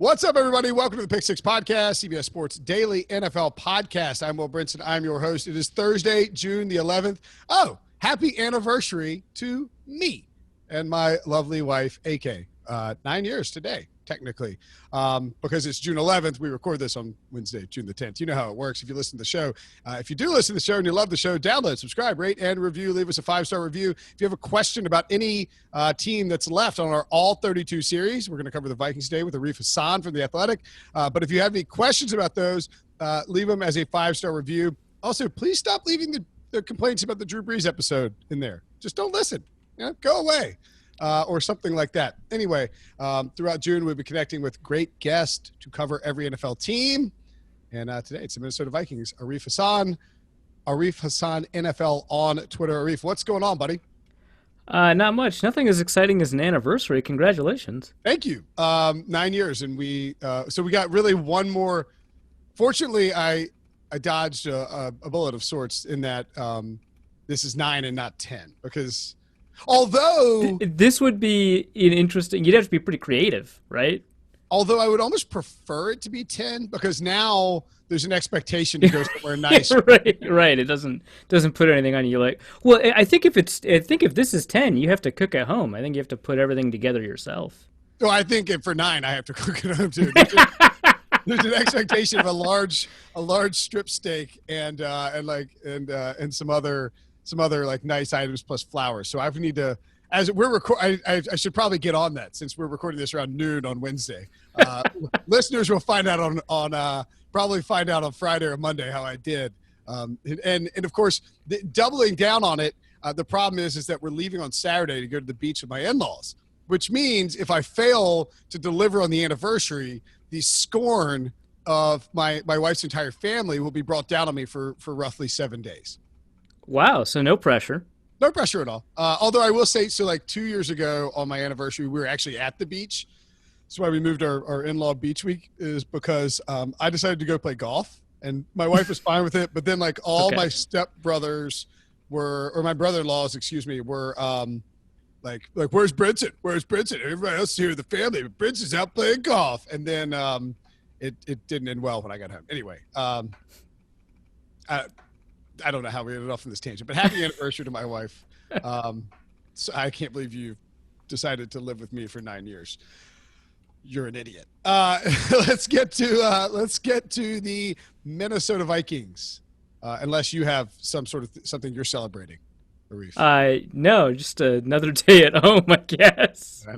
What's up, everybody? Welcome to the Pick Six Podcast, CBS Sports Daily NFL Podcast. I'm Will Brinson. I'm your host. It is Thursday, June the 11th. Oh, happy anniversary to me and my lovely wife, AK. 9 years today, technically, because it's June 11th. We record this on Wednesday, June the 10th. You know how it works if you listen to the show. If you do listen to the show and you love the show, download, subscribe, rate, and review. Leave us a 5-star review. If you have a question about any team that's left on our All 32 series, we're going to cover the Vikings today with Arif Hasan from The Athletic. But if you have any questions about those, leave them as a 5-star review. Also, please stop leaving the complaints about the Drew Brees episode in there. Just don't listen. Go away. Or something like that. Anyway, throughout June, we'll be connecting with great guests to cover every NFL team. And today, it's the Minnesota Vikings. Arif Hasan NFL on Twitter. Arif, what's going on, buddy? Not much. Nothing as exciting as an anniversary. Congratulations. Thank you. 9 years, and we got really one more. Fortunately, I dodged a bullet of sorts in that this is 9 and not 10 because. Although this would be an interesting, you'd have to be pretty creative, right? Although I would almost prefer it to be 10 because now there's an expectation to go somewhere nice. Right. It doesn't put anything on you. Like, well, I think if this is 10, you have to cook at home. I think you have to put everything together yourself. Well, I think for 9, I have to cook at home too. There's an expectation of a large strip steak and some other like nice items plus flowers. So I need to, as we're I should probably get on that since we're recording this around noon on Wednesday. Listeners will find out on probably find out on Friday or Monday how I did. And of course, doubling down on it. The problem is that we're leaving on Saturday to go to the beach with my in-laws, which means if I fail to deliver on the anniversary, the scorn of my wife's entire family will be brought down on me for roughly 7 days. Wow, so no pressure. No pressure at all. Although I will say, so like 2 years ago on my anniversary, we were actually at the beach. That's why we moved our in-law beach week is because I decided to go play golf. And my wife was fine with it. But then like all my stepbrothers or my brother-in-laws, were like, where's Brinson? Where's Brinson? Everybody else is here with the family, but Brinson's out playing golf. And then it didn't end well when I got home. Anyway, I don't know how we ended off on this tangent, but happy anniversary to my wife. So I can't believe you decided to live with me for 9 years. You're an idiot. Let's get to the Minnesota Vikings. Unless you have some sort of something you're celebrating, Arif. No, just another day at home, I guess. I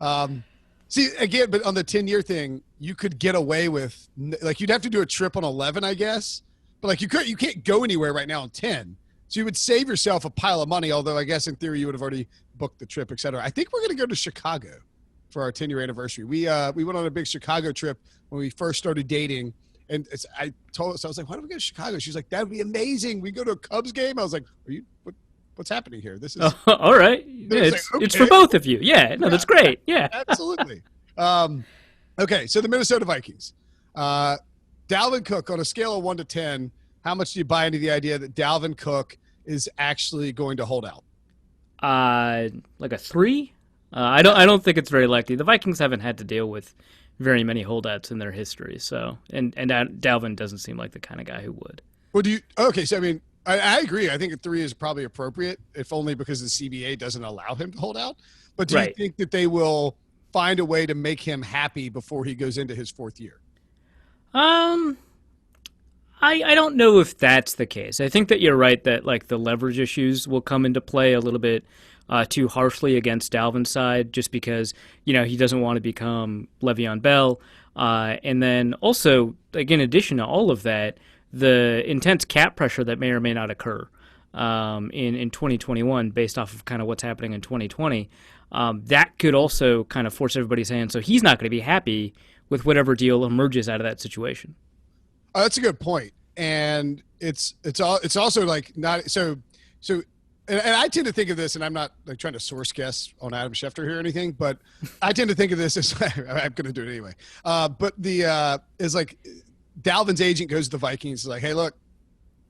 know. See, again, but on the 10-year thing, you could get away with, like, you'd have to do a trip on 11, I guess. But like you can't go anywhere right now on 10. So you would save yourself a pile of money, although I guess in theory you would have already booked the trip, et cetera. I think we're going to go to Chicago for our 10-year anniversary. We went on a big Chicago trip when we first started dating. And I was like, why don't we go to Chicago? She's like, that'd be amazing. We go to a Cubs game. I was like, what's happening here? This is all right. Yeah, it's for both of you. Yeah, no, that's great. Yeah, absolutely. Okay. So the Minnesota Vikings, Dalvin Cook, on a scale of 1 to 10, how much do you buy into the idea that Dalvin Cook is actually going to hold out? Like a 3. I don't think it's very likely. The Vikings haven't had to deal with very many holdouts in their history, so and Dalvin doesn't seem like the kind of guy who would. Well, okay? So I mean, I agree. I think a 3 is probably appropriate, if only because the CBA doesn't allow him to hold out. But do you think that they will find a way to make him happy before he goes into his 4th year? I don't know if that's the case. I think that you're right that like the leverage issues will come into play a little bit too harshly against Dalvin's side, just because he doesn't want to become Le'Veon Bell, and then also like in addition to all of that, the intense cap pressure that may or may not occur in 2021 based off of kind of what's happening in 2020. That could also kind of force everybody's hand. So he's not going to be happy with whatever deal emerges out of that situation. Oh, that's a good point. And it's also like not so and I tend to think of this, and I'm not like trying to source guess on Adam Schefter here or anything, but I tend to think of this as I'm going to do it anyway. But is like Dalvin's agent goes to the Vikings like, hey, look,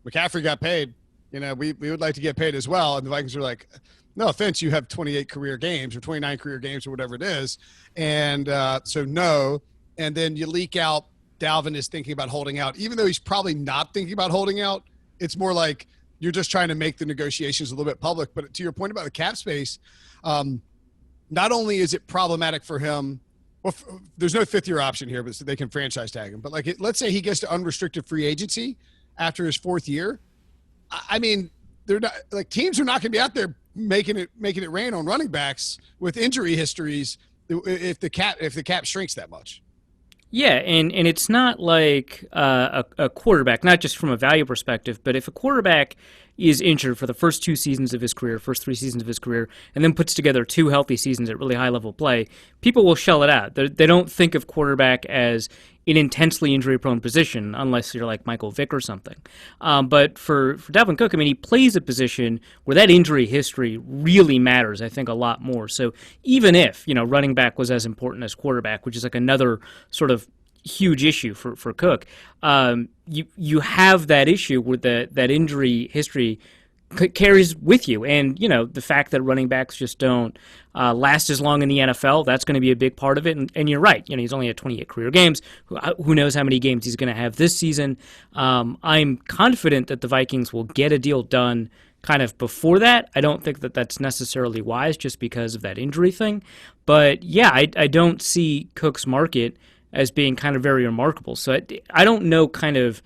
McCaffrey got paid. We would like to get paid as well. And the Vikings are like, no offense, you have 28 career games or 29 career games or whatever it is. And so no. and then you leak out Dalvin is thinking about holding out, even though he's probably not thinking about holding out. It's more like you're just trying to make the negotiations a little bit public. But to your point about the cap space, not only is it problematic for him, well, there's no fifth-year option here, but so they can franchise tag him. But like, let's say he gets to unrestricted free agency after his fourth year. I mean, they're not like teams are not going to be out there making it rain on running backs with injury histories if the cap shrinks that much. Yeah, and it's not like a quarterback, not just from a value perspective, but if a quarterback is injured for the first 2 seasons of his career, first 3 seasons of his career, and then puts together 2 healthy seasons at really high-level play, people will shell it out. They don't think of quarterback as an intensely injury-prone position, unless you're like Michael Vick or something. But for Dalvin Cook, I mean, he plays a position where that injury history really matters, I think, a lot more. So even if, running back was as important as quarterback, which is like another sort of huge issue for Cook, you have that issue with that injury history carries with you. And, the fact that running backs just don't last as long in the NFL, that's going to be a big part of it. And you're right. He's only had 28 career games. Who knows how many games he's going to have this season. I'm confident that the Vikings will get a deal done kind of before that. I don't think that that's necessarily wise just because of that injury thing. But, yeah, I don't see Cook's market as being kind of very remarkable. So I don't know kind of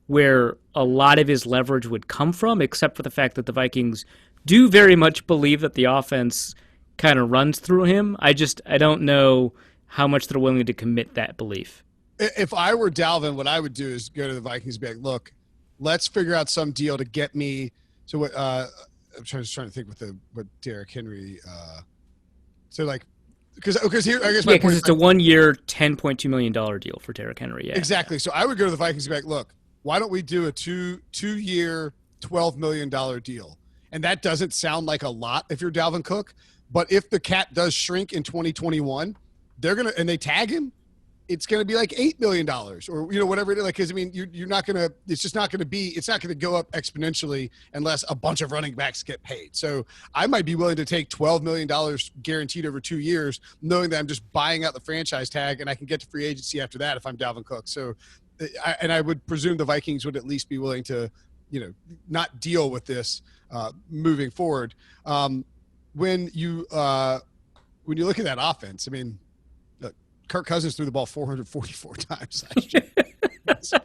where a lot of his leverage would come from, except for the fact that the Vikings do very much believe that the offense kind of runs through him. I don't know how much they're willing to commit that belief. If I were Dalvin, what I would do is go to the Vikings and be like, look, let's figure out some deal to get me. So what I'm trying to think what Derrick Henry because here, I guess my point because it's a 1-year, $10.2 million deal for Derrick Henry. Yeah, exactly. So I would go to the Vikings and be like, look, why don't we do a two-year, $12 million deal? And that doesn't sound like a lot if you're Dalvin Cook, but if the cap does shrink in 2021, and they tag him, it's going to be like $8 million or, whatever it is. Like, cause I mean, you're not going to, it's just not going to go up exponentially unless a bunch of running backs get paid. So I might be willing to take $12 million guaranteed over 2 years, knowing that I'm just buying out the franchise tag and I can get to free agency after that if I'm Dalvin Cook. So, I would presume the Vikings would at least be willing to, not deal with this moving forward. When you look at that offense, I mean, look, Kirk Cousins threw the ball 444 times last year. That's a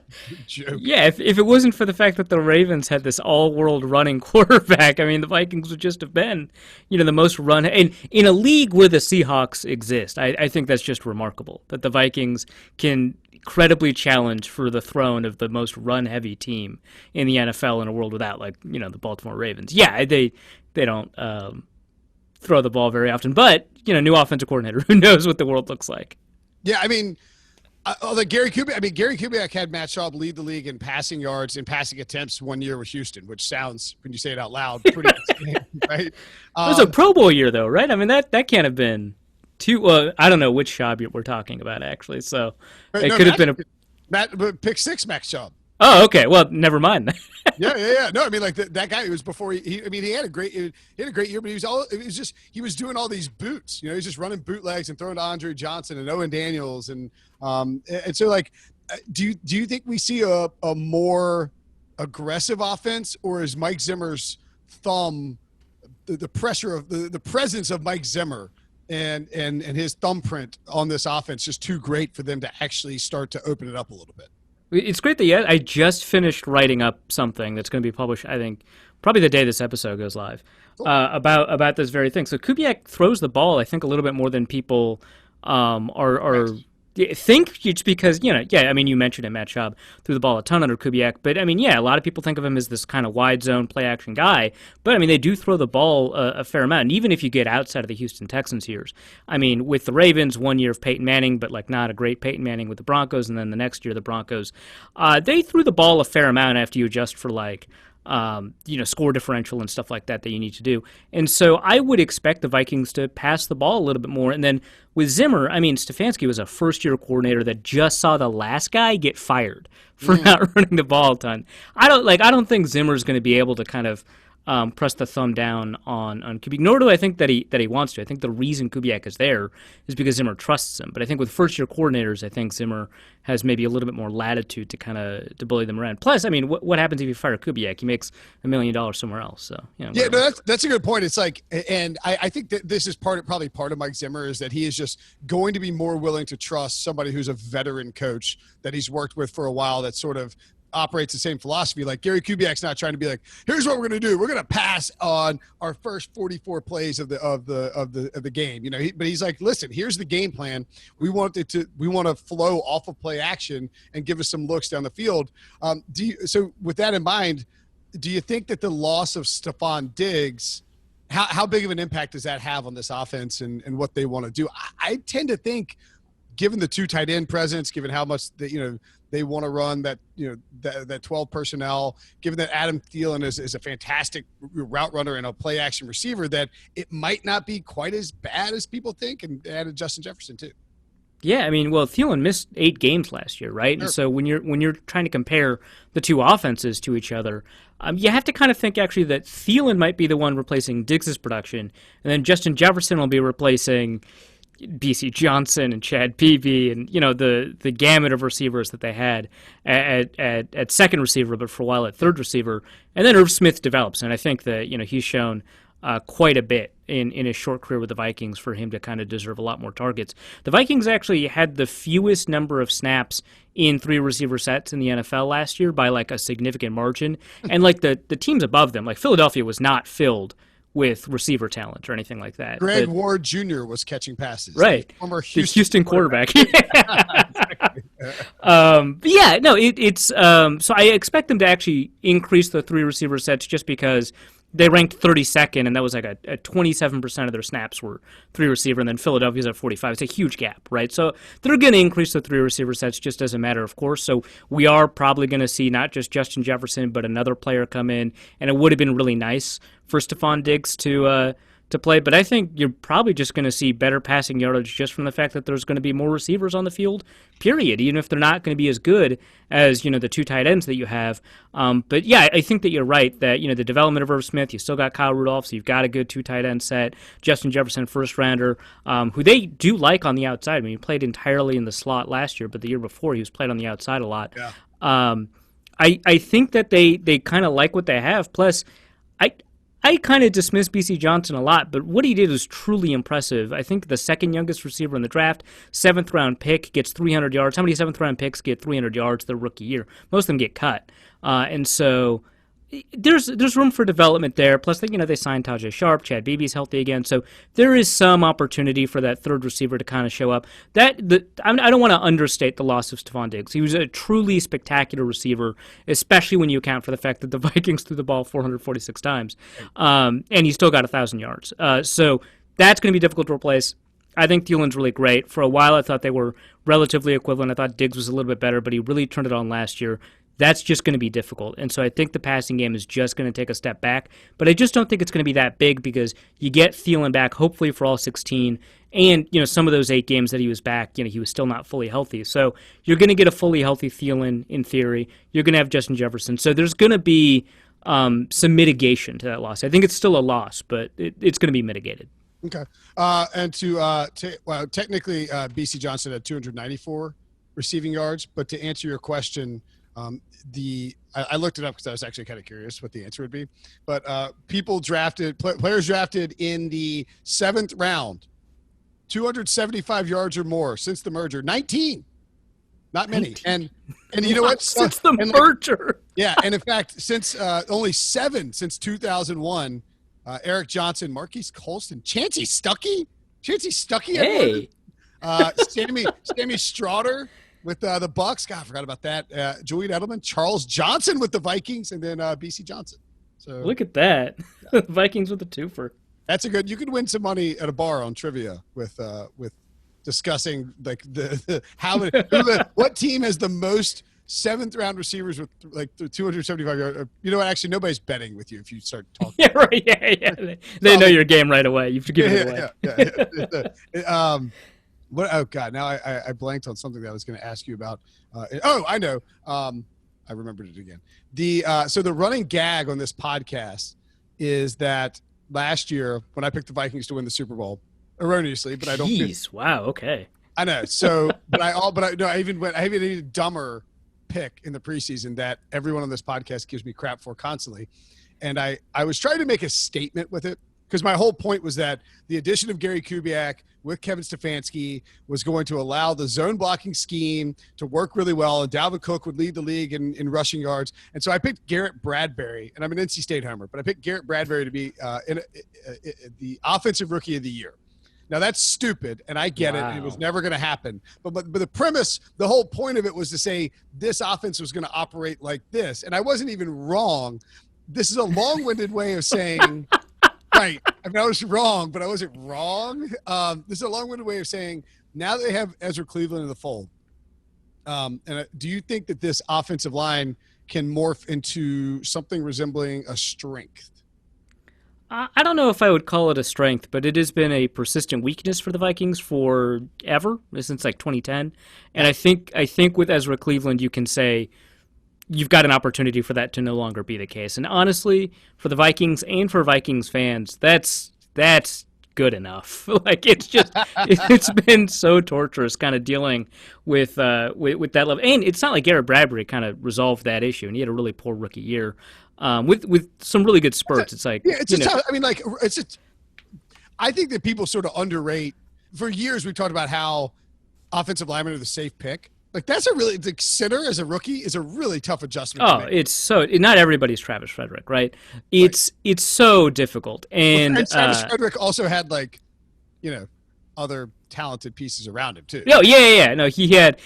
joke. Yeah, if it wasn't for the fact that the Ravens had this all-world running quarterback, I mean, the Vikings would just have been, the most run. And in a league where the Seahawks exist, I think that's just remarkable that the Vikings can credibly challenge for the throne of the most run-heavy team in the NFL in a world without, the Baltimore Ravens. Yeah, they don't throw the ball very often, but, new offensive coordinator, who knows what the world looks like. Yeah, I mean, Gary Kubiak had Matt Schaub lead the league in passing yards and passing attempts 1 year with Houston, which sounds, when you say it out loud, pretty insane, right? It was a Pro Bowl year, though, right? I mean, that can't have been too. I don't know which Schaub we're talking about, actually. So it could have been pick 6 Max Schaub. Oh, okay. Well, never mind. Yeah. No, I mean, like that guy. It was before he had a great year, but he was doing all these boots. He's just running bootlegs and throwing to Andre Johnson and Owen Daniels, and so like, do you think we see a more aggressive offense, or is Mike Zimmer's thumb, the pressure of the presence of Mike Zimmer and his thumbprint on this offense just too great for them to actually start to open it up a little bit? It's great that I just finished writing up something that's going to be published, I think, probably the day this episode goes live, about this very thing. So Kubiak throws the ball, I think, a little bit more than people think, just because, I mean, you mentioned it, Matt Schaub threw the ball a ton under Kubiak, but I mean, a lot of people think of him as this kind of wide zone play action guy, but I mean, they do throw the ball a fair amount, and even if you get outside of the Houston Texans years, I mean, with the Ravens, 1 year of Peyton Manning, but like not a great Peyton Manning with the Broncos, and then the next year the Broncos, they threw the ball a fair amount after you adjust for score differential and stuff like that you need to do. And so I would expect the Vikings to pass the ball a little bit more. And then with Zimmer, I mean, Stefanski was a first-year coordinator that just saw the last guy get fired for not running the ball a ton. I don't think Zimmer's going to be able to kind of press the thumb down on Kubiak. Nor do I think that he wants to. I think the reason Kubiak is there is because Zimmer trusts him. But I think with first-year coordinators, I think Zimmer has maybe a little bit more latitude to kind of to bully them around. Plus, I mean, what happens if you fire Kubiak? He makes $1 million somewhere else. So yeah, no, that's a good point. It's like, and I think that this is probably part of Mike Zimmer is that he is just going to be more willing to trust somebody who's a veteran coach that he's worked with for a while that sort of operates the same philosophy. Like Gary Kubiak's not trying to be like, here's what we're going to do. We're going to pass on our first 44 plays of the game. You know, but he's like, listen, here's the game plan. We want to flow off of play action and give us some looks down the field. So with that in mind, do you think that the loss of Stefon Diggs, how big of an impact does that have on this offense and what they want to do? I tend to think, given the 2 tight end presence, given how much they want to run that, that 12 personnel, given that Adam Thielen is a fantastic route runner and a play action receiver, that it might not be quite as bad as people think, and added Justin Jefferson too. Yeah, I mean, well, Thielen missed 8 games last year, right? Sure. And so when you're trying to compare the 2 offenses to each other, you have to kind of think actually that Thielen might be the one replacing Diggs' production, and then Justin Jefferson will be replacing BC Johnson and Chad Peavy and the gamut of receivers that they had at second receiver, but for a while at third receiver, and then Irv Smith develops, and I think that he's shown quite a bit in his short career with the Vikings for him to kind of deserve a lot more targets. The Vikings actually had the fewest number of snaps in 3 receiver sets in the NFL last year by like a significant margin, and like the teams above them, like Philadelphia, was not filled with receiver talent or anything like that. Greg Ward Jr. was catching passes. Right. Former Houston quarterback. It's so I expect them to actually increase the 3 receiver sets just because they ranked 32nd, and that was like a 27% of their snaps were 3 receiver, and then Philadelphia's at 45. It's a huge gap, right? So they're going to increase the 3 receiver sets just as a matter of course. So we are probably going to see not just Justin Jefferson, but another player come in, and it would have been really nice for Stefon Diggs to play, but I think you're probably just going to see better passing yardage just from the fact that there's going to be more receivers on the field, period, even if they're not going to be as good as, the 2 tight ends that you have. But yeah, I think that you're right that, the development of Irv Smith, you still got Kyle Rudolph, so you've got a good 2 tight end set, Justin Jefferson, first rounder, who they do like on the outside. I mean, he played entirely in the slot last year, but the year before he was played on the outside a lot. Yeah. I think that they kind of like what they have. Plus, I kind of dismiss BC Johnson a lot, but what he did was truly impressive. I think the second youngest receiver in the draft, 7th round pick, gets 300 yards. How many 7th round picks get 300 yards their rookie year? Most of them get cut. And so there's room for development there. Plus, they signed Tajay Sharp. Chad Beebe's healthy again. So there is some opportunity for that third receiver to kind of show up. I don't want to understate the loss of Stefon Diggs. He was a truly spectacular receiver, especially when you account for the fact that the Vikings threw the ball 446 times. And he still got 1,000 yards. So that's going to be difficult to replace. I think Thielen's really great. For a while, I thought they were relatively equivalent. I thought Diggs was a little bit better, but he really turned it on last year. That's just going to be difficult. And so I think the passing game is just going to take a step back. But I just don't think it's going to be that big because you get Thielen back, hopefully for all 16. And, some of those 8 games that he was back, he was still not fully healthy. So you're going to get a fully healthy Thielen in theory. You're going to have Justin Jefferson. So there's going to be some mitigation to that loss. I think it's still a loss, but it's going to be mitigated. Okay. And technically, BC Johnson had 294 receiving yards. But to answer your question, I looked it up because I was actually kind of curious what the answer would be. But players drafted in the 7th round, 275 yards or more since the merger, 19. Not many. 19. And you know what? Since the merger. Yeah, and in fact, since only 7 since 2001. Eric Johnson, Marquise Colston, Chancey Stuckey. Hey. Sammy Stroughter with the Bucks. God, I forgot about that. Julian Edelman, Charles Johnson with the Vikings, and then BC Johnson. So look at that. Yeah. Vikings with a twofer. That's a good. You could win some money at a bar on trivia with discussing like what team has the most 7th round receivers with like 275 yards. You know what? Actually, nobody's betting with you if you start talking. Yeah, right. Yeah. They know your game right away. You have to give it away. Yeah. What? Oh God! Now I blanked on something that I was going to ask you about. I know. I remembered it again. So the running gag on this podcast is that last year when I picked the Vikings to win the Super Bowl, erroneously, but I don't. Jeez, wow, okay. I know. So, I even a dumber pick in the preseason that everyone on this podcast gives me crap for constantly. And I was trying to make a statement with it because my whole point was that the addition of Gary Kubiak with Kevin Stefanski was going to allow the zone blocking scheme to work really well, and Dalvin Cook would lead the league in rushing yards. And so I picked Garrett Bradbury, and I'm an NC State homer, but I picked Garrett Bradbury to be the offensive rookie of the year. Now, that's stupid, and I get it. It was never going to happen. But the premise, the whole point of it was to say this offense was going to operate like this. And I wasn't even wrong. This is a long-winded way of saying – right. I mean, I was wrong, but I wasn't wrong. This is a long-winded way of saying now they have Ezra Cleveland in the fold. Do you think that this offensive line can morph into something resembling a strength? I don't know if I would call it a strength, but it has been a persistent weakness for the Vikings forever, since like 2010. And I think with Ezra Cleveland, you can say you've got an opportunity for that to no longer be the case. And honestly, for the Vikings and for Vikings fans, that's good enough. Like it's been so torturous kind of dealing with that level. And it's not like Garrett Bradbury kind of resolved that issue, and he had a really poor rookie year. With some really good spurts. It's like, yeah, tough. I mean, like, I think that people sort of underrate. For years, we've talked about how offensive linemen are the safe pick. Like, that's the center as a rookie is a really tough adjustment. Oh, it's so not everybody's Travis Frederick, right? It's so difficult, and Travis Frederick also had other talented pieces around him too. No, yeah. No, he had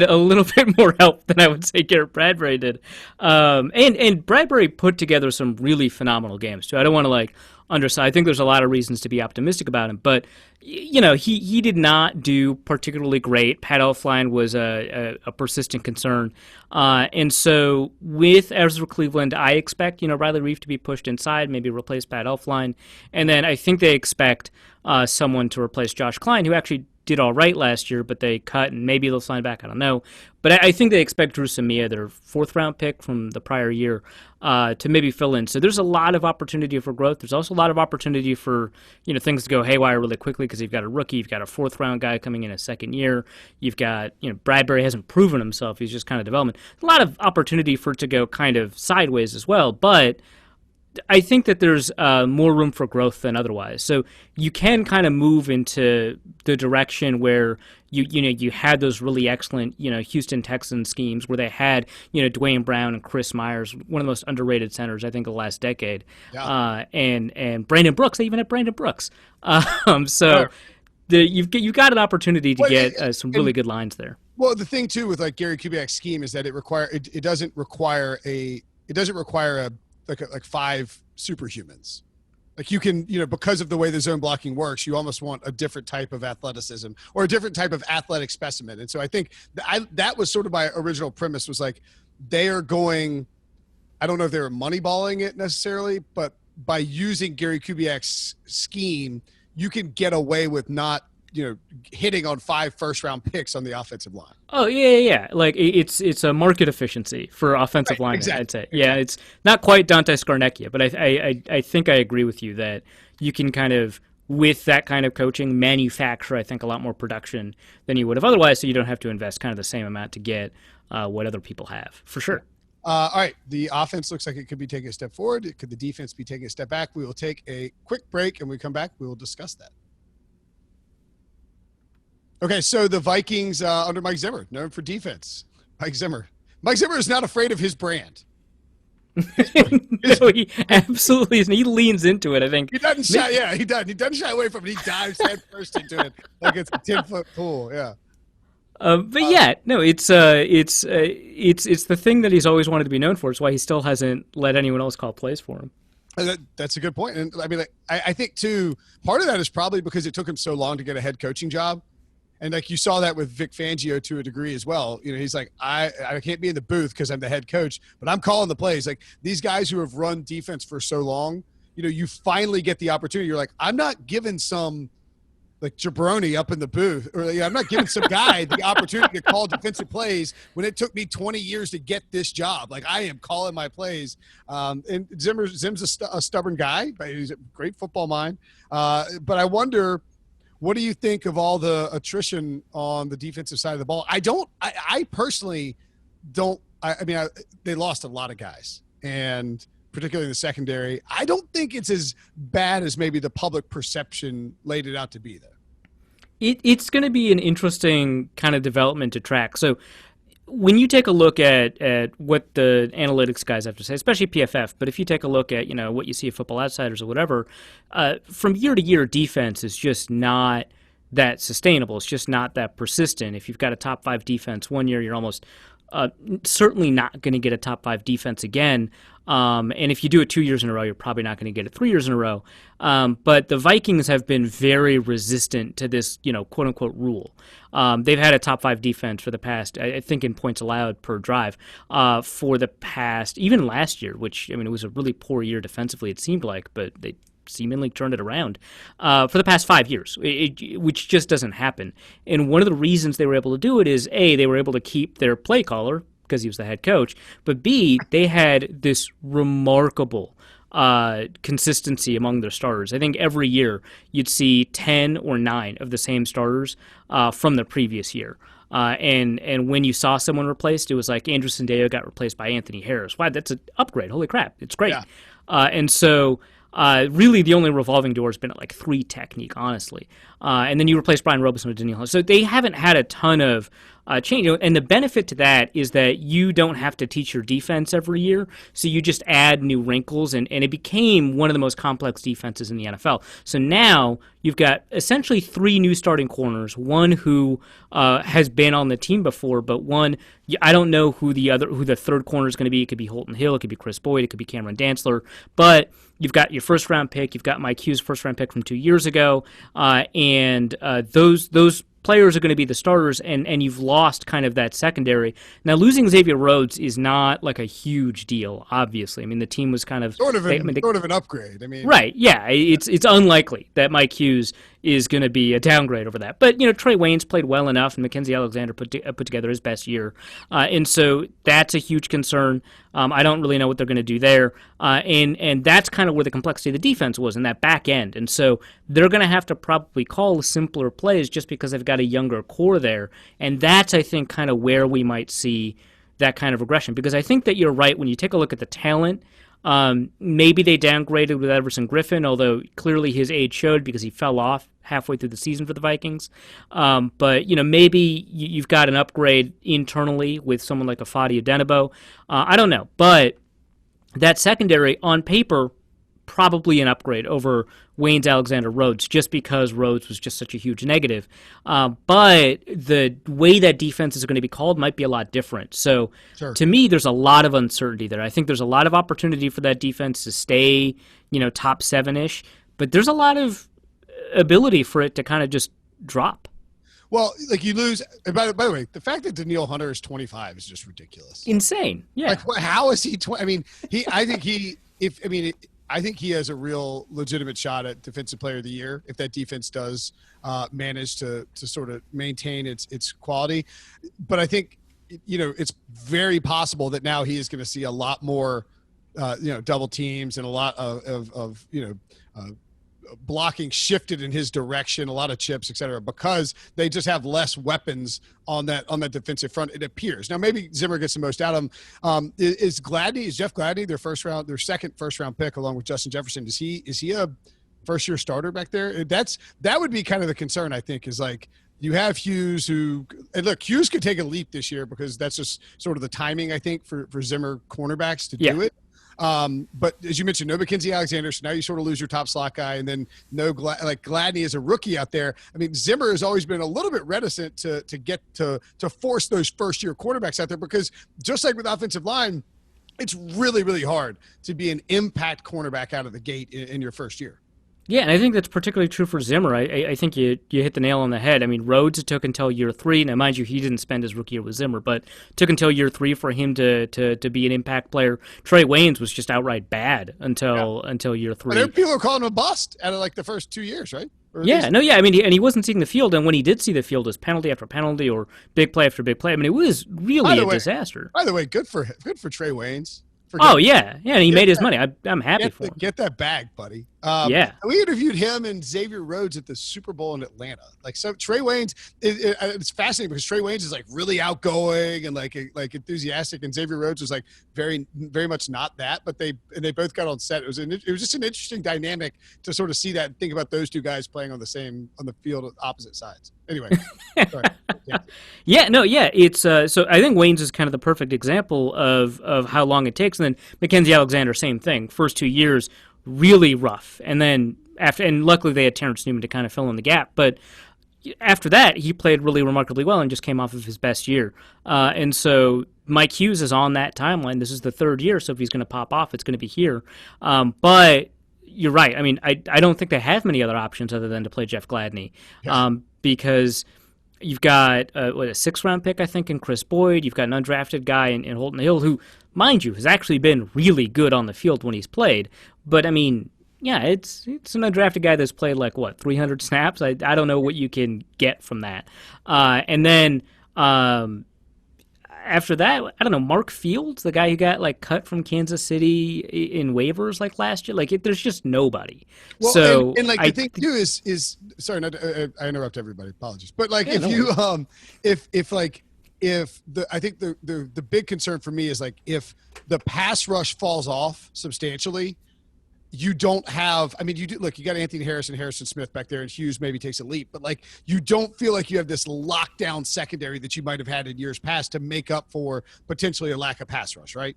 a little bit more help than I would say Garrett Bradbury did. And Bradbury put together some really phenomenal games too. I don't want to underside. I think there's a lot of reasons to be optimistic about him, but he did not do particularly great. Pat Elflein was a persistent concern, and so with Ezra Cleveland, I expect Riley Reif to be pushed inside, maybe replace Pat Elflein, and then I think they expect someone to replace Josh Klein, who actually did all right last year, but they cut, and maybe they'll sign back. I don't know. But I think they expect Drew Samia, their fourth-round pick from the prior year, to maybe fill in. So there's a lot of opportunity for growth. There's also a lot of opportunity for things to go haywire really quickly because you've got a rookie, you've got a fourth-round guy coming in a second year, you've got Bradbury hasn't proven himself. He's just kind of development. A lot of opportunity for it to go kind of sideways as well, but I think that there's more room for growth than otherwise. So you can kind of move into the direction where you had those really excellent Houston Texans schemes where they had Dwayne Brown and Chris Myers, one of the most underrated centers I think of the last decade, and Brandon Brooks. They even had Brandon Brooks. So you've got an opportunity to get some really good lines there. Well, the thing too with Gary Kubiak's scheme is that it doesn't require like five superhumans. Like you can, because of the way the zone blocking works, you almost want a different type of athleticism or a different type of athletic specimen. And so I think that was sort of my original premise was they are going, I don't know if they were moneyballing it necessarily, but by using Gary Kubiak's scheme, you can get away with not, hitting on 5 first-round picks on the offensive line. Oh, yeah. Like, it's a market efficiency for offensive linemen, exactly. I'd say. Yeah, it's not quite Dante Scarnecchia, but I think I agree with you that you can kind of, with that kind of coaching, manufacture, I think, a lot more production than you would have otherwise, so you don't have to invest kind of the same amount to get what other people have, for sure. All right, the offense looks like it could be taking a step forward. Could the defense be taking a step back? We will take a quick break, and when we come back, we will discuss that. Okay, so the Vikings under Mike Zimmer, known for defense. Mike Zimmer is not afraid of his brand. No, he absolutely isn't. He leans into it, I think. He doesn't shy. Yeah, he doesn't. He doesn't shy away from it. He dives head first into it like it's a 10-foot pool. Yeah. But yeah, no, it's the thing that he's always wanted to be known for. It's why he still hasn't let anyone else call plays for him. That's a good point. And I mean, I think too, part of that is probably because it took him so long to get a head coaching job. And you saw that with Vic Fangio to a degree as well. He's like, I can't be in the booth because I'm the head coach, but I'm calling the plays. Like these guys who have run defense for so long, you finally get the opportunity. You're like, I'm not given some like Jabroni up in the booth, or I'm not giving some guy the opportunity to call defensive plays when it took me 20 years to get this job. Like, I am calling my plays. And Zim's a stubborn guy, but he's a great football mind. But I wonder, what do you think of all the attrition on the defensive side of the ball? I personally don't. I mean, they lost a lot of guys, and particularly in the secondary. I don't think it's as bad as maybe the public perception laid it out to be, though. It's going to be an interesting kind of development to track. So when you take a look at what the analytics guys have to say, especially PFF, but if you take a look at, what you see at Football Outsiders or whatever, from year to year, defense is just not that sustainable. It's just not that persistent. If you've got a top 5 defense one year, you're almost certainly not going to get a top 5 defense again. And if you do it 2 years in a row, you're probably not going to get it 3 years in a row. But the Vikings have been very resistant to this, quote unquote rule. They've had a top 5 defense for the past, I think in points allowed per drive, for the past, even last year, which, it was a really poor year defensively, it seemed like, but they seemingly turned it around for the past 5 years, which just doesn't happen. And one of the reasons they were able to do it is, A, they were able to keep their play caller because he was the head coach, but B, they had this remarkable consistency among their starters. I think every year you'd see 10 or 9 of the same starters from the previous year. And when you saw someone replaced, it was like Andrew Sendejo got replaced by Anthony Harris. Wow, that's an upgrade. Holy crap. It's great. Yeah. And so really the only revolving door has been at like 3 technique, honestly. And then you replace Brian Robeson with Daniil Hunter. So they haven't had a ton of change. And the benefit to that is that you don't have to teach your defense every year. So you just add new wrinkles, and it became one of the most complex defenses in the NFL. So now you've got essentially 3 new starting corners, one who has been on the team before, but one, I don't know who the third corner is going to be. It could be Holton Hill, it could be Chris Boyd, it could be Cameron Dantzler, but you've got your first-round pick, you've got Mike Hughes' first-round pick from 2 years ago, and those players are going to be the starters, and you've lost kind of that secondary. Now, losing Xavier Rhodes is not like a huge deal, obviously. The team was kind of sort of an upgrade. Right, yeah. It's unlikely that Mike Hughes is going to be a downgrade over that. But, Trey Waynes played well enough, and Mackenzie Alexander put together his best year. And so that's a huge concern. I don't really know what they're going to do there. And that's kind of where the complexity of the defense was in that back end. And so they're going to have to probably call simpler plays just because they've got a younger core there. And that's, I think, kind of where we might see that kind of regression. Because I think that you're right when you take a look at the talent. Maybe they downgraded with Everson Griffin, although clearly his age showed because he fell off halfway through the season for the Vikings. But, maybe you've got an upgrade internally with someone like a Fadi Odenigbo. I don't know. But that secondary, on paper, probably an upgrade over Waynes Alexander Rhodes, just because Rhodes was just such a huge negative. But the way that defense is going to be called might be a lot different. So To me, there's a lot of uncertainty there. I think there's a lot of opportunity for that defense to stay, top 7-ish, but there's a lot of ability for it to kind of just drop. Well, like you lose. By the way, the fact that Daniil Hunter is 25 is just ridiculous. Insane. Yeah. Like, how is he 20? I think he has a real legitimate shot at Defensive Player of the Year if that defense does manage to sort of maintain its quality. But I think, it's very possible that now he is going to see a lot more, double teams and a lot of blocking shifted in his direction, a lot of chips, et cetera, because they just have less weapons on that defensive front, it appears. Now, maybe Zimmer gets the most out of him. Is Jeff Gladney their second first round pick along with Justin Jefferson? Is he a first year starter back there? That would be kind of the concern, I think, is like you have Hughes Hughes could take a leap this year because that's just sort of the timing, I think, for Zimmer cornerbacks to do it. But as you mentioned, no Mackenzie Alexander, so now you sort of lose your top slot guy, and then Gladney is a rookie out there. Zimmer has always been a little bit reticent to get to force those first year quarterbacks out there because just like with offensive line, it's really, really hard to be an impact cornerback out of the gate in your first year. Yeah, and I think that's particularly true for Zimmer. I think you hit the nail on the head. I mean, Rhodes, it took until year 3. Now, mind you, he didn't spend his rookie year with Zimmer, but it took until year 3 for him to be an impact player. Trey Waynes was just outright bad until year 3. But people are calling him a bust out of like the first 2 years, right? I mean, he wasn't seeing the field, and when he did see the field, it was penalty after penalty or big play after big play. I mean, it was really a disaster. By the way, good for Trey Waynes. And he made his money. I'm happy for him. Get that bag, buddy. We interviewed him and Xavier Rhodes at the Super Bowl in Atlanta. Like, so Trey Waynes, it's fascinating because Trey Waynes is like really outgoing and like enthusiastic, and Xavier Rhodes was like very, very much not that. But they both got on set. It was just an interesting dynamic to sort of see that and think about those two guys playing on the field on opposite sides. Anyway, sorry. It's so I think Waynes is kind of the perfect example of how long it takes. And then Mackenzie Alexander, same thing. First 2 years, really rough, and then and luckily they had Terrence Newman to kind of fill in the gap. But after that, he played really remarkably well and just came off of his best year. And so Mike Hughes is on that timeline. This is the 3rd year, so if he's going to pop off, it's going to be here. But you're right. I mean, I don't think they have many other options other than to play Jeff Gladney, because you've got a 6th-round pick, I think, in Chris Boyd. You've got an undrafted guy in Holton Hill who, mind you, has actually been really good on the field when he's played. But, I mean, yeah, it's an undrafted guy that's played, 300 snaps? I don't know what you can get from that. And then after that, I don't know, Mark Fields, the guy who got, cut from Kansas City in waivers, last year. There's just nobody. Well, so the thing, too, is sorry, I interrupt everybody. Apologies. But, I think the big concern for me is, if the pass rush falls off substantially, you don't have, I mean, you got Anthony Harrison, Harrison Smith back there, and Hughes maybe takes a leap, but you don't feel like you have this lockdown secondary that you might have had in years past to make up for potentially a lack of pass rush, right?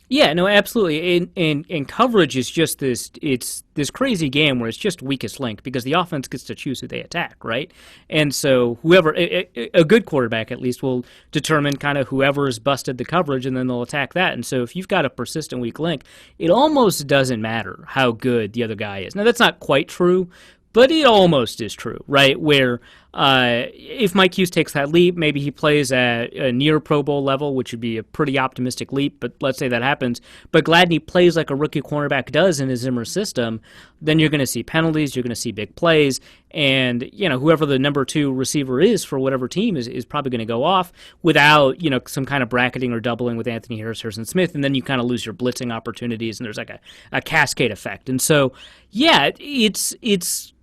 Yeah, no, absolutely. And coverage is just it's this crazy game where it's just weakest link because the offense gets to choose who they attack, right? And so whoever, a good quarterback at least, will determine kind of whoever's busted the coverage, and then they'll attack that. And so if you've got a persistent weak link, it almost doesn't matter how good the other guy is. Now, that's not quite true, but it almost is true, right? Where if Mike Hughes takes that leap, maybe he plays at a near Pro Bowl level, which would be a pretty optimistic leap, but let's say that happens. But Gladney plays like a rookie cornerback does in his Zimmer system, then you're going to see penalties, you're going to see big plays, and whoever the number 2 receiver is for whatever team is probably going to go off without some kind of bracketing or doubling with Anthony Harrison Smith, and then you kind of lose your blitzing opportunities, and there's a cascade effect. And so, yeah, it's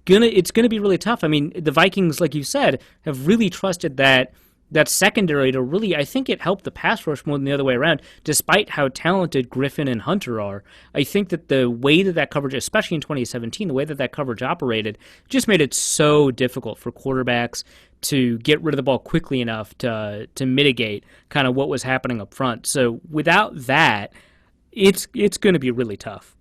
gonna be really tough. I mean, the Vikings, like you said, have really trusted that secondary to really, I think it helped the pass rush more than the other way around, despite how talented Griffin and Hunter are. I think that the way that coverage, especially in 2017, the way that coverage operated, just made it so difficult for quarterbacks to get rid of the ball quickly enough to mitigate kind of what was happening up front. So without that, it's going to be really tough.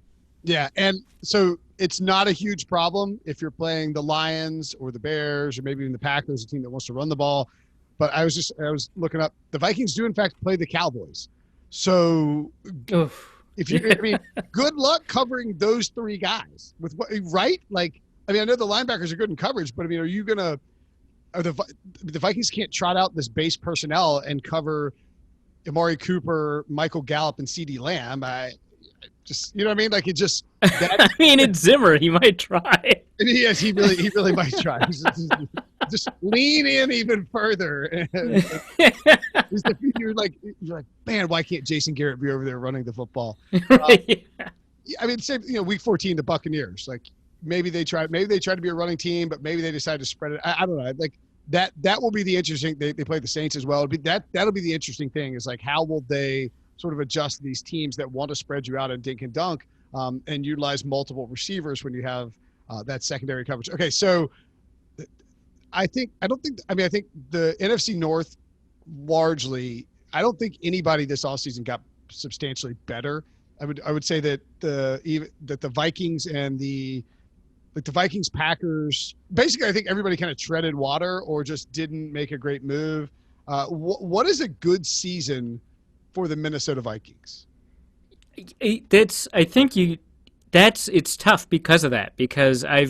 Yeah, and so it's not a huge problem if you're playing the Lions or the Bears or maybe even the Packers, a team that wants to run the ball. But I was looking up. The Vikings do, in fact, play the Cowboys. So good luck covering those 3 guys with what, right? I know the linebackers are good in coverage, but are you gonna? The Vikings can't trot out this base personnel and cover Amari Cooper, Michael Gallup, and CeeDee Lamb. Just, you know what I mean? It just. It's Zimmer. He might try. Yes, he really might try. Just lean in even further. You're like, man, why can't Jason Garrett be over there running the football? Same, week 14, the Buccaneers. Maybe they try to be a running team, but maybe they decide to spread it. I don't know. That will be the interesting. They play the Saints as well. That'll be the interesting thing is how will they sort of adjust these teams that want to spread you out and dink and dunk and utilize multiple receivers when you have that secondary coverage. Okay, so I think the NFC North largely, I don't think anybody this offseason got substantially better. I would say that the Vikings and the Vikings, Packers, basically I think everybody kind of treaded water or just didn't make a great move. What is a good season for the Minnesota Vikings? I think it's tough because of that. Because I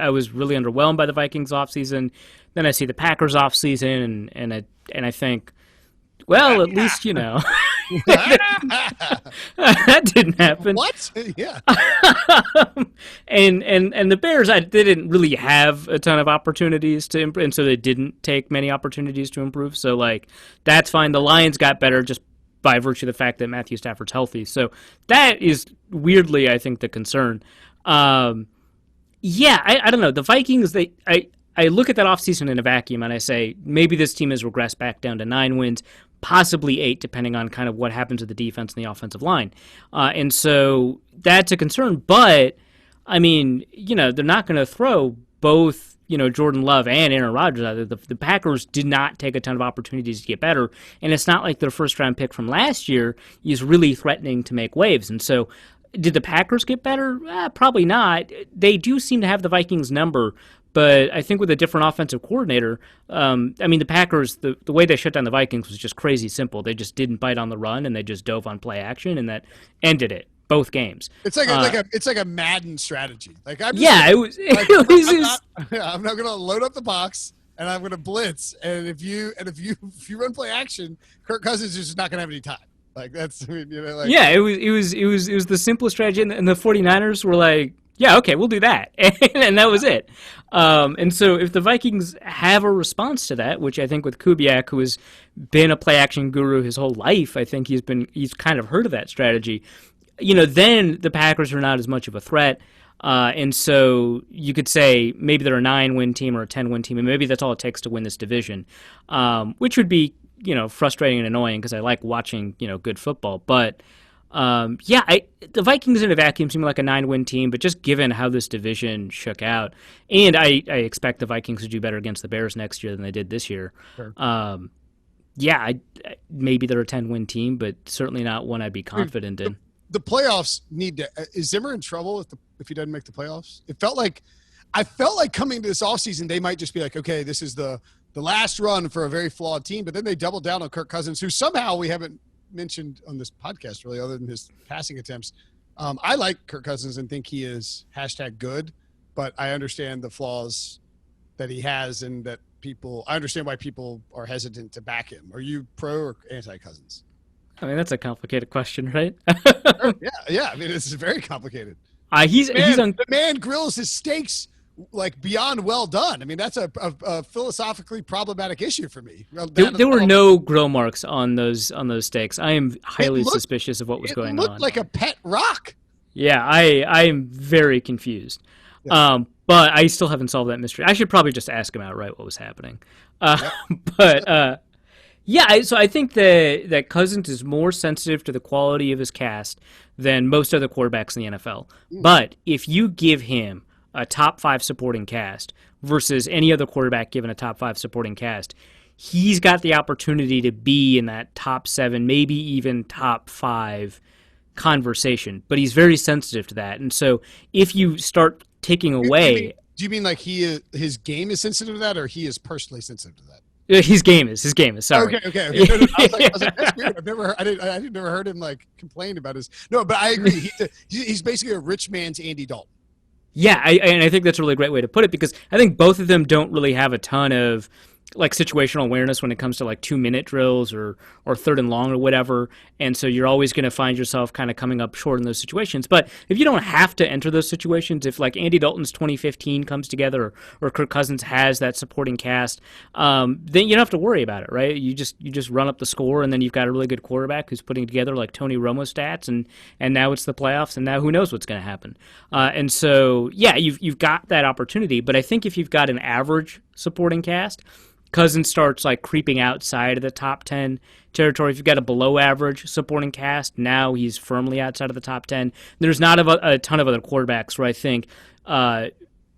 was really underwhelmed by the Vikings offseason. Then I see the Packers offseason, and I think, well, at least that didn't happen. What? Yeah. and the Bears, they didn't really have a ton of opportunities to improve, and so they didn't take many opportunities to improve. So like that's fine. The Lions got better just by virtue of the fact that Matthew Stafford's healthy. So that is weirdly, I think, the concern. I don't know. The Vikings, I look at that offseason in a vacuum and I say maybe this team has regressed back down to 9 wins, possibly 8, depending on kind of what happens to the defense and the offensive line. And so that's a concern. But, I mean, they're not going to throw both, Jordan Love and Aaron Rodgers out there. The Packers did not take a ton of opportunities to get better. And it's not like their first-round pick from last year is really threatening to make waves. And so did the Packers get better? Probably not. They do seem to have the Vikings' number. But I think with a different offensive coordinator, the Packers, the way they shut down the Vikings was just crazy simple. They just didn't bite on the run, and they just dove on play action, and that ended it. Both games. It's like a Madden strategy. Like I'm not going to load up the box, and I'm going to blitz. And if you run play action, Kirk Cousins is just not going to have any time. Like that's it was the simplest strategy, and the 49ers were like, yeah, okay, we'll do that. And that was it. And so if the Vikings have a response to that, which I think with Kubiak, who has been a play-action guru his whole life, I think he's kind of heard of that strategy, then the Packers are not as much of a threat. And so you could say maybe they're a 9-win team or a 10-win team, and maybe that's all it takes to win this division, which would be, frustrating and annoying because I like watching, good football. But the Vikings in a vacuum seem like a 9-win team, but just given how this division shook out, and I expect the Vikings to do better against the Bears next year than they did this year. Sure. Maybe they're a 10-win team, but certainly not one I'd be confident in. The playoffs need to. Is Zimmer in trouble if he doesn't make the playoffs? I felt like coming to this offseason, they might just be like, okay, this is the last run for a very flawed team, but then they double down on Kirk Cousins, who somehow we haven't mentioned on this podcast really other than his passing attempts. I like Kirk Cousins and think he is #good, but I understand the flaws that he has and that I understand why people are hesitant to back him. Are you pro or anti Cousins? I mean, that's a complicated question, right? Yeah. I mean, this is very complicated. The man grills his steaks like beyond well done. I mean, that's a philosophically problematic issue for me. There were no grill marks on those steaks. I am highly suspicious of what was going on. It looked like a pet rock. Yeah, I am very confused. Yeah. But I still haven't solved that mystery. I should probably just ask him outright what was happening. But so I think that Cousins is more sensitive to the quality of his cast than most other quarterbacks in the NFL. But if you give him a top 5 supporting cast versus any other quarterback given a top 5 supporting cast, he's got the opportunity to be in that top 7, maybe even top 5 conversation. But he's very sensitive to that. And so if you start taking away... Do you mean like his game is sensitive to that, or he is personally sensitive to that? His game is. Sorry. Okay. No, I was like, that's weird. I never heard him like complain about his. No, but I agree. He's basically a rich man's Andy Dalton. Yeah, and I think that's a really great way to put it, because I think both of them don't really have a ton of like situational awareness when it comes to like 2-minute drills or 3rd and long or whatever, and so you're always going to find yourself kind of coming up short in those situations. But if you don't have to enter those situations, if like Andy Dalton's 2015 comes together or Kirk Cousins has that supporting cast, then you don't have to worry about it, right? You just run up the score, and then you've got a really good quarterback who's putting together like Tony Romo stats, and now it's the playoffs, and now who knows what's going to happen. And so you've got that opportunity. But I think if you've got an average supporting cast, Cousins starts like creeping outside of the top 10 territory. If you've got a below average supporting cast, now he's firmly outside of the top 10. There's not a ton of other quarterbacks where I think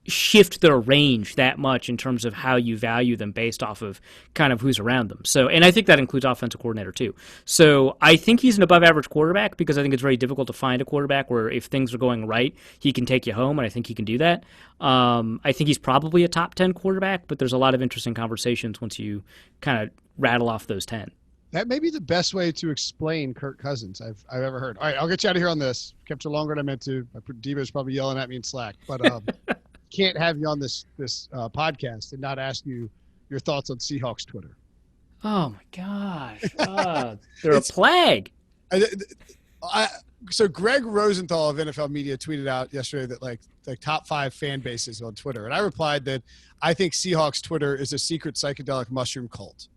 shift their range that much in terms of how you value them based off of kind of who's around them. So, and I think that includes offensive coordinator too. So I think he's an above average quarterback, because I think it's very difficult to find a quarterback where if things are going right, he can take you home, and I think he can do that. I think he's probably a top 10 quarterback, but there's a lot of interesting conversations once you kind of rattle off those 10. That may be the best way to explain Kirk Cousins I've ever heard. All right, I'll get you out of here on this. Kept you longer than I meant to. My Devo's probably yelling at me in Slack, but can't have you on this podcast and not ask you your thoughts on Seahawks Twitter. Oh my gosh, they're a plague. So Greg Rosenthal of NFL Media tweeted out yesterday that like top 5 fan bases on Twitter, and I replied that I think Seahawks Twitter is a secret psychedelic mushroom cult.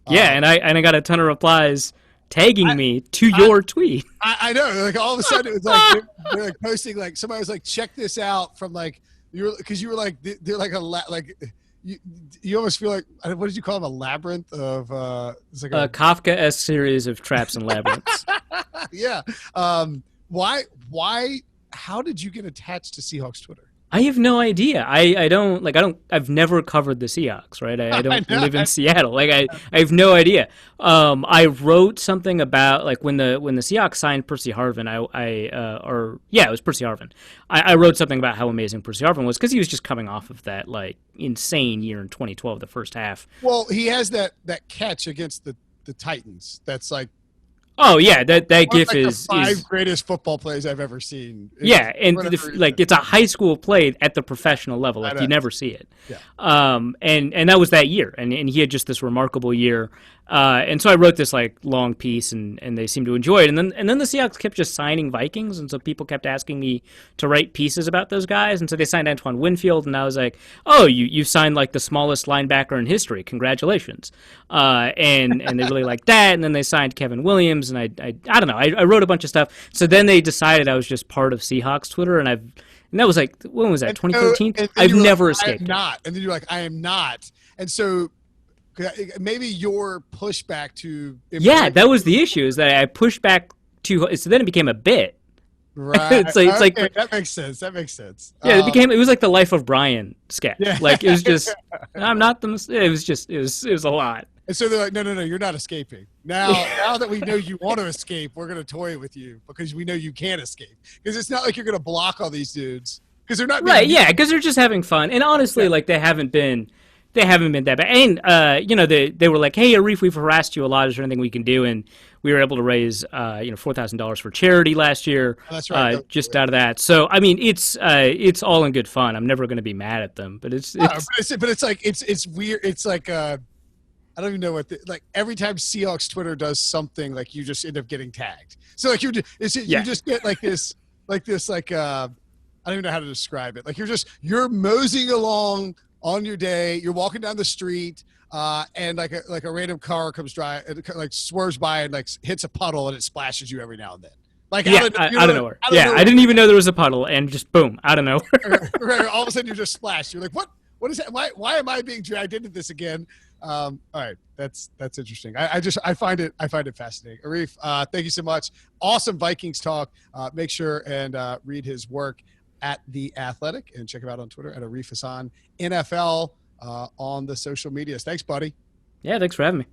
Yeah, and I got a ton of replies tagging me to your tweet. I know, like all of a sudden it was like they're like posting, like somebody was like, check this out from like because you were like they're like you almost feel like, what did you call them, a labyrinth of it's like a Kafka-esque series of traps and labyrinths. Yeah. Why how did you get attached to Seahawks Twitter? I have no idea. I've never covered the Seahawks, right? I don't live in Seattle. Like I have no idea. I wrote something about like when the Seahawks signed Percy Harvin, it was Percy Harvin. I wrote something about how amazing Percy Harvin was because he was just coming off of that like insane year in 2012, the first half. Well, he has that catch against the Titans. That's like, oh yeah, that gif is the 5 greatest football plays I've ever seen. Yeah, and it's a high school play at the professional level. Like you never see it. Yeah. And that was that year, and he had just this remarkable year. And so I wrote this like long piece, and they seemed to enjoy it. And then the Seahawks kept just signing Vikings, and so people kept asking me to write pieces about those guys. And so they signed Antoine Winfield, and I was like, oh, you signed like the smallest linebacker in history. Congratulations. And they really liked that. And then they signed Kevin Williams, and I don't know. I wrote a bunch of stuff. So then they decided I was just part of Seahawks Twitter, and that was like, when was that? 2013. I've never escaped. Not, and then you're like, I am not, and so. Maybe your pushback to that was the issue, is that I pushed back to, so then it became a bit. Right. it's like that makes sense. Yeah, it was like the Life of Brian sketch. Yeah. Like it was just I'm not the it was a lot. And so they're like, no, you're not escaping. Now that we know you want to escape, we're going to toy with you because we know you can't escape. Because it's not like you're going to block all these dudes because they're not right. Yeah, because they're just having fun, and honestly, like they haven't been that bad. And, they were like, hey, Arif, we've harassed you a lot. Is there anything we can do? And we were able to raise, $4,000 for charity last year. Oh, that's right. Just out of that. So, I mean, it's all in good fun. I'm never going to be mad at them, but it's like, it's weird. It's like, I don't even know like every time Seahawks Twitter does something, like you just end up getting tagged. So like you just get like this, I don't even know how to describe it. Like you're moseying along on your day, you're walking down the street, and like a random car comes like swerves by and like hits a puddle and it splashes you every now and then. Like out of nowhere. I didn't even know there was a puddle, and just boom, out of nowhere. All of a sudden you're just splashed. You're like, what is that? Why am I being dragged into this again? All right, that's interesting. I find it fascinating. Arif, thank you so much. Awesome Vikings talk. Make sure and read his work at The Athletic, and check him out on Twitter at Arif Hasan NFL on the social medias. Thanks, buddy. Yeah, thanks for having me.